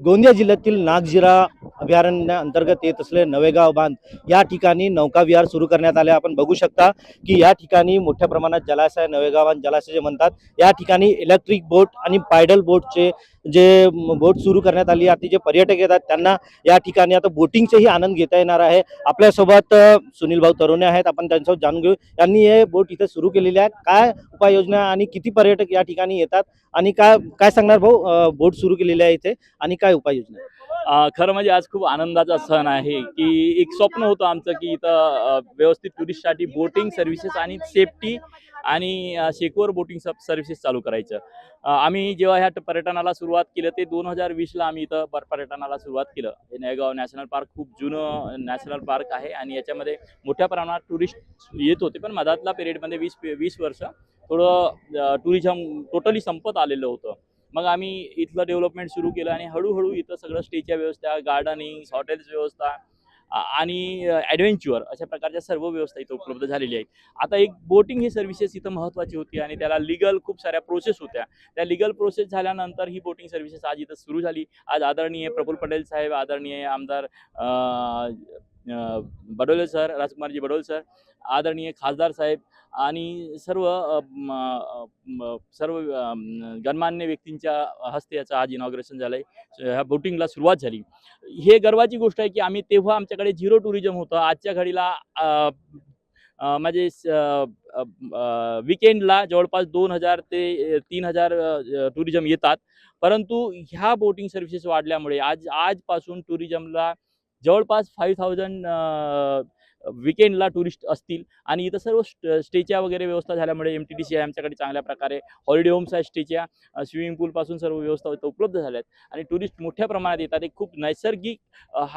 गोंदिया जिल्ह्यातील नागझिरा अभयारण्याअंतर्गत येत असलेले नवेगाव बांध या ठिकाणी नौका विहार सुरू करण्यात आले। आपण बघू शकता की या ठिकाणी मोठ्या प्रमाणात जलाशय, नवेगाव बांध जलाशय जे म्हणतात, या ठिकाणी इलेक्ट्रिक बोट आणि पायडल बोटचे जे बोट सुरू करण्यात आली आहे। जे पर्यटक येतात त्यांना या ठिकाणी आता बोटिंगचेही आनंद घेता येणार आहे। आपल्यासोबत सुनील भाऊ तरुणे आहेत, आपण त्यांच्यासोबत जाणून घेऊ यांनी हे बोट इथे सुरू केलेली आहे, काय उपाययोजना आणि किती पर्यटक या ठिकाणी येतात आणि काय काय सांगणार भाऊ, बोट सुरू केलेली आहे इथे आणि काय उपाययोजना? खरं म्हणजे आज खूप आनंदाचा सण आहे की एक स्वप्न होतं आमचं की इथं व्यवस्थित टुरिस्टसाठी बोटिंग सर्व्हिसेस आणि सेफ्टी आणि शेकवर बोटिंग सर्व्हिसेस चालू करायचं. आम्ही जेव्हा ह्या पर्यटनाला सुरुवात केलं ते 2020ला आम्ही इथं पर्यटनाला सुरुवात केलं. हे नळेगाव नॅशनल पार्क खूप जुनं नॅशनल पार्क आहे आणि याच्यामध्ये मोठ्या प्रमाणात टुरिस्ट येत होते, पण मधातला पिरियडमध्ये 20 वर्ष थोडं टुरिझम टोटली संपत आलेलं होतं. मग आम्ही इथलं डेव्हलपमेंट सुरू केलं आणि हळूहळू इथं सगळं स्टेच्या व्यवस्था, गार्डनिंग, हॉटेल्स व्यवस्था आणि ॲडव्हेंचर अशा प्रकारच्या सर्व व्यवस्था इथं उपलब्ध झालेली आहेत. आता एक बोटिंग ही सर्व्हिसेस इथं महत्त्वाची होती आणि त्याला लीगल खूप साऱ्या प्रोसेस होत्या. त्या लीगल प्रोसेस झाल्यानंतर ही बोटिंग सर्व्हिसेस आज इथं सुरू झाली. आज आदरणीय प्रफुल्ल पटेल साहेब, आदरणीय आमदार बडोले सर, राजकुमारजी बडोले सर, आदरणीय खासदार साहेब आणि सर्व गणमान्य व्यक्तींच्या हस्ते याचं आज इनॉग्रेशन झालंय. ह्या बोटिंगला सुरुवात झाली. हे गर्वाची गोष्ट आहे की आम्ही तेव्हा आमच्याकडे झिरो टुरिझम होतं. आजच्या घडीला म्हणजे वीकेंडला जवळपास 2000 ते 3000 टुरिझम येतात. परंतु ह्या बोटिंग सर्व्हिसेस वाढल्यामुळे आजपासून टुरिझमला जवळपास 5000 वीकेंडला टुरिस्ट असतील आणि इथं सर्व स्टेच्या वगैरे व्यवस्था झाल्यामुळे MTDC आहे आमच्याकडे चांगल्या प्रकारे. हॉलिडे होम्स आहेत स्टेच्या, स्विमिंग पूलपासून सर्व व्यवस्था इथं उपलब्ध झाल्या आहेत आणि टुरिस्ट मोठ्या प्रमाणात येतात. एक खूप नैसर्गिक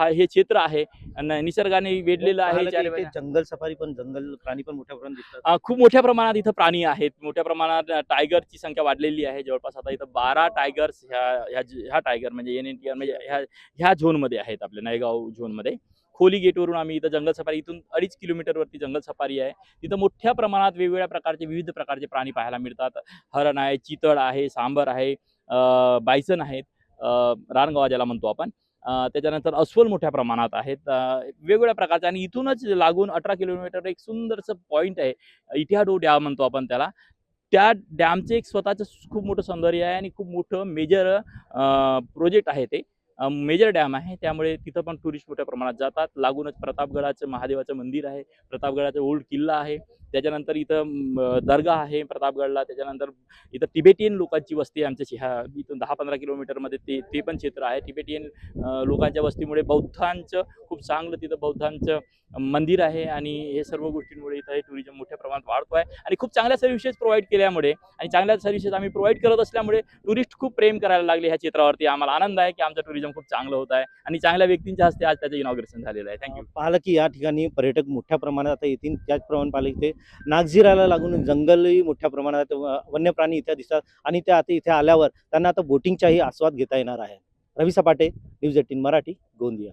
हे क्षेत्र आहे, निसर्गाने वेढलेलं आहे. पाहिलं की इथे जंगल सफारी पण, जंगल प्राणी पण मोठ्या प्रमाणात दिसतात. खूप मोठ्या प्रमाणात इथं प्राणी आहेत. मोठ्या प्रमाणात टायगरची संख्या वाढलेली आहे. जवळपास आता इथं 12 टायगर्स ह्या टायगर म्हणजे NNTR म्हणजे ह्या झोनमध्ये आहेत, आपल्या नायगाव झोनमध्ये. खोली गेटवरून आम्ही इथं जंगल सफारी, इथून 2.5 किलोमीटरवरती जंगल सफारी आहे. तिथं मोठ्या प्रमाणात वेगवेगळ्या प्रकारचे विविध प्रकारचे प्राणी पाहायला मिळतात. हरण आहे, चितळ आहे, सांबर आहे, बायसन आहेत, रानगवा ज्याला म्हणतो आपण. त्याच्यानंतर अस्वल मोठ्या प्रमाणात आहेत, वेगवेगळ्या प्रकारचे. आणि इथूनच लागून 18 किलोमीटर एक सुंदरसं पॉईंट आहे, इटिहाडो डॅम म्हणतो आपण त्याला. त्या डॅमचे एक स्वतःचं खूप मोठं सौंदर्य आहे आणि खूप मोठं मेजर प्रोजेक्ट आहे ते. मेजर डॅम आहे, त्यामुळे तिथं पण टुरिस्ट मोठ्या प्रमाणात जातात. लागूनच प्रतापगडाचं महादेवाचं मंदिर आहे, प्रतापगडाचा ओल्ड किल्ला आहे. त्याच्यानंतर इथं दर्गा आहे प्रतापगडला. त्याच्यानंतर इथं तिबेटियन लोकांची वस्ती आहे आमच्या इथून 10-15 किलोमीटरमध्ये ते पण क्षेत्र आहे. तिबेटियन लोकांच्या वस्तीमुळे बौद्धांचं खूप चांगलं तिथं बौद्धांचं मंदिर आहे आणि हे सर्व गोष्टींमुळे इथं हे टुरिझम मोठ्या प्रमाणात वाढतो आहे आणि खूप चांगल्या सर्व्हिसेस प्रोव्हाइड केल्यामुळे आणि चांगल्या सर्व्हिसेस आम्ही प्रोव्हाइड करत असल्यामुळे टुरिस्ट खूप प्रेम करायला लागले ह्या क्षेत्रावरती. आम्हाला आनंद आहे की आमचं टुरिझम खूप चांगलं होत आहे आणि चांगल्या व्यक्तींच्या हस्ते आज त्याचं इनॉग्रेशन झालेलं आहे. थँक्यू. पाहिलं की या ठिकाणी पर्यटक मोठ्या प्रमाणात आता येतील, त्याचप्रमाणे पाहिलं इथे नागझिराला लागून जंगलही मोठ्या प्रमाणात, वन्य प्राणी इथे दिसतात आणि ते आता इथे आल्यावर त्यांना आता बोटिंगचाही आस्वाद घेता येणार आहे. रवी सपाटे, न्यूज 18 मराठी, गोंदिया.